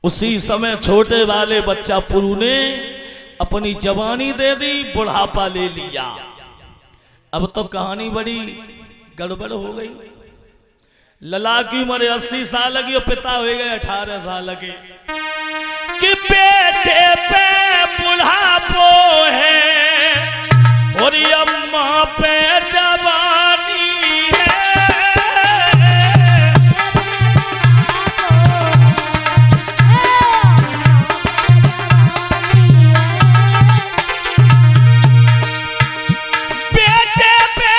उसी समय छोटे वाले बच्चा पुरु ने अपनी जवानी दे दी, बुढ़ापा ले लिया। अब तो कहानी बड़ी गड़बड़ हो गई। लला की उम्र 80 साल की और पिता हो गए 18 साल के। कि बेटे पे बुढ़ापो है और अम्मा पे जवानी है। बेटे पे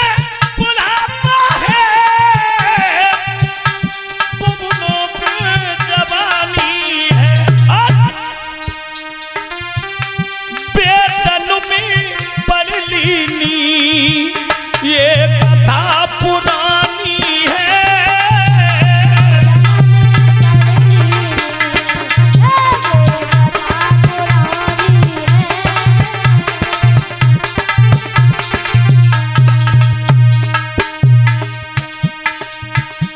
बुढ़ापा है, बुबनों पे जवानी है। बेदन में पढ़ लीनी ये कथा पुरानी है।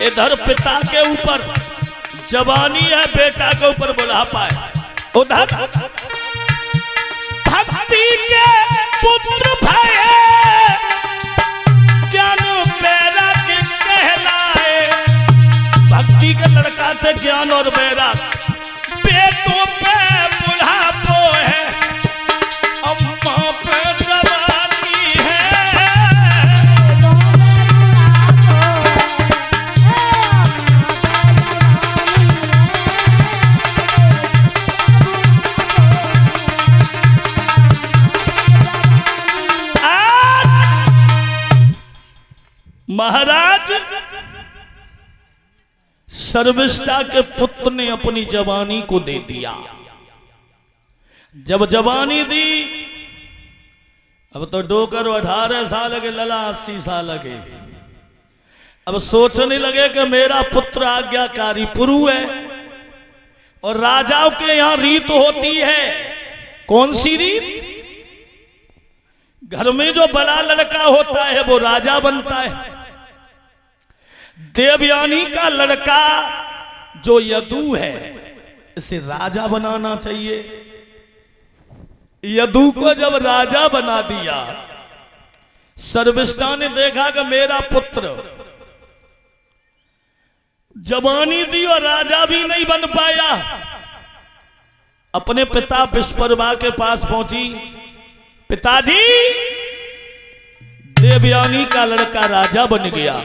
इधर पिता के ऊपर जवानी है, बेटा के ऊपर बुढ़ापा है। उधर भक्ति के पुत्र भय ज्ञान बैराग कहलाए। भक्ति के लड़का थे ज्ञान और बैराग। बेटों पे बुढ़ापो है, अम्मा पे जवानी है। महाराज सर्विष्ठा के पुत्र ने अपनी जवानी को दे दिया। जब जवानी दी, अब तो डोकर 18 साल के, लला 80 साल के। अब सोचने लगे कि मेरा पुत्र आज्ञाकारी पुरु है और राजाओं के यहां रीत होती है। कौन सी रीत? घर में जो बड़ा लड़का होता है वो राजा बनता है। देवयानी का लड़का जो यदु है, इसे राजा बनाना चाहिए। यदु को जब राजा बना दिया, सर्विष्ठा ने देखा कि मेरा पुत्र जवानी दी और राजा भी नहीं बन पाया। अपने पिता विश्वकर्मा के पास पहुंची, पिताजी देवयानी का लड़का राजा बन गया।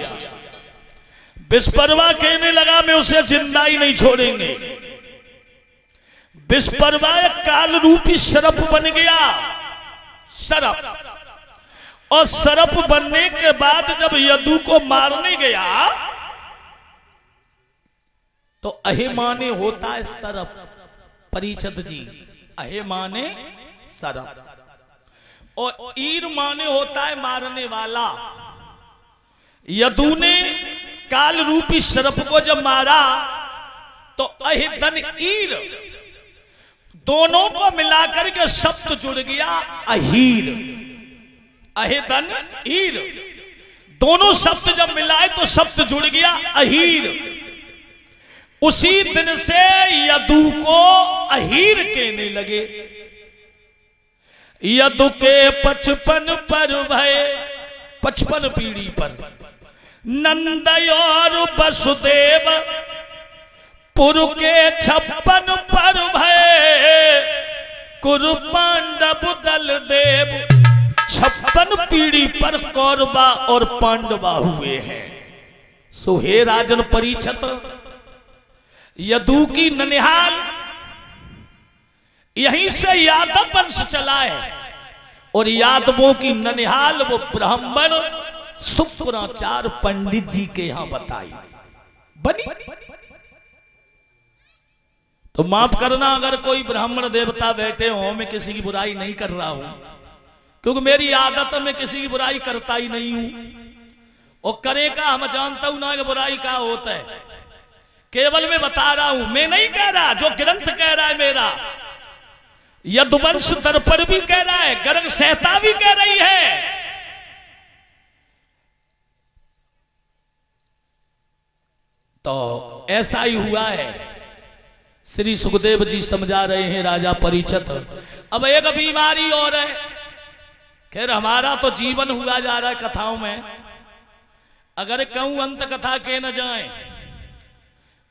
विश्वकर्मा कहने लगा मैं उसे जिंदा ही नहीं छोड़ेंगे। विश्वकर्मा एक काल रूपी सर्प बन गया, सर्प। और सर्प बनने के बाद जब यदु को मारने गया तो अहे माने होता है सर्प। परिचित जी, अहे माने सर्प और ईर माने होता है मारने वाला। यदु ने काल रूपी सर्प को जब मारा तो अहिदन ईर दोनों को मिलाकर के शब्द जुड़ गया अहीर। अहिदन ईर दोनों शब्द जब मिलाए तो शब्द जुड़ गया अहीर। उसी दिन से यदु को अहीर कहने लगे। यदु के 55 पर भय, 55 पीढ़ी पर नंद और वसुदेव, पुरु के 56 पर भय कुरु पांडव दल देव। 56 पीढ़ी पर कौरवा और पांडवा हुए हैं। सो हे राजन परीक्षित, यदु की ननिहाल यहीं से यादव वंश चला है और यादवों की ननिहाल वो ब्राह्मण शुक्राचार्य पंडित जी के यहां बताई बनी। तो माफ करना अगर कोई ब्राह्मण देवता बैठे हो, मैं किसी की बुराई नहीं कर रहा हूं, क्योंकि मेरी आदत में किसी की बुराई करता ही नहीं हूं। और करे का हम जानता हूं ना कि बुराई का होता है, केवल मैं बता रहा हूं, मैं नहीं कह रहा। जो ग्रंथ कह रहा है मेरा, यदुवंश दर्पण भी कह रहा है, गर्ग संहिता भी कह रही है। तो ऐसा ही हुआ है। श्री सुखदेव जी समझा रहे हैं राजा परीक्षित। अब एक बीमारी और है, खैर हमारा तो जीवन हुआ जा रहा है कथाओं में, अगर कहूं अंत कथा के न जाए,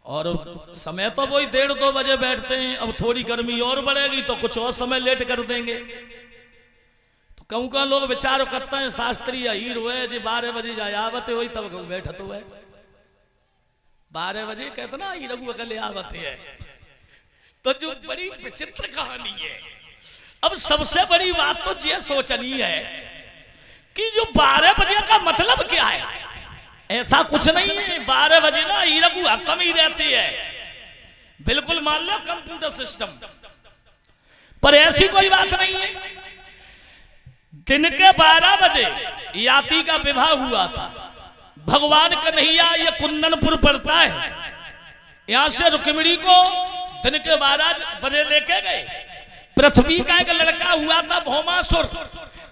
और समय तो वही 1:30-2 बजे बैठते हैं, अब थोड़ी गर्मी और बढ़ेगी तो कुछ और समय लेट कर देंगे। तो कहूं का लोग विचार करते हैं शास्त्रीय हीर हुए जी 12 बजे जाए आवत हो तब कहूं बैठत हुए 12 बजे कहते ना हीर अकले आवत है। तो जो बड़ी विचित्र कहानी है, अब सबसे बड़ी बात तो ये सोचनी है कि जो 12 बजे का मतलब क्या है। ऐसा कुछ नहीं है, 12 बजे ना हीरगु असम ही रहती है, बिल्कुल मान लो कंप्यूटर सिस्टम, पर ऐसी कोई बात नहीं है। दिन के 12 बजे याति का विवाह हुआ था। भगवान कन्हैया ये कुंदनपुर पड़ता है, यहां से रुक्मिणी को दिन के 12 बजे लेके गए। पृथ्वी का एक लड़का हुआ था भौमासुर,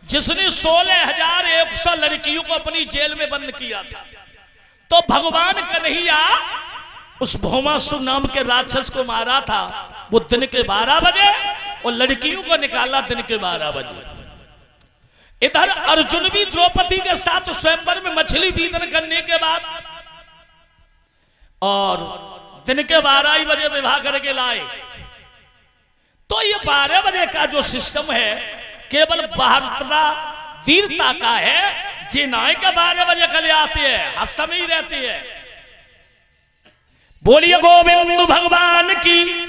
जिसने 16,100 लड़कियों को अपनी जेल में बंद किया था। तो भगवान कन्हैया उस भौमासुर नाम के राक्षस को मारा था, वो दिन के 12 बजे, और लड़कियों को निकाला दिन के 12 बजे। इधर अर्जुन भी द्रौपदी के साथ स्वयंवर में मछली बीतन करने के बाद और दिन के 12 ही बजे विवाह करके लाए। तो ये 12 बजे का जो सिस्टम है केवल बहादुरता वीरता का है। जी नाय के 12 बजे कल आती है, असम ही रहती है। बोलिए गोविंद भगवान की।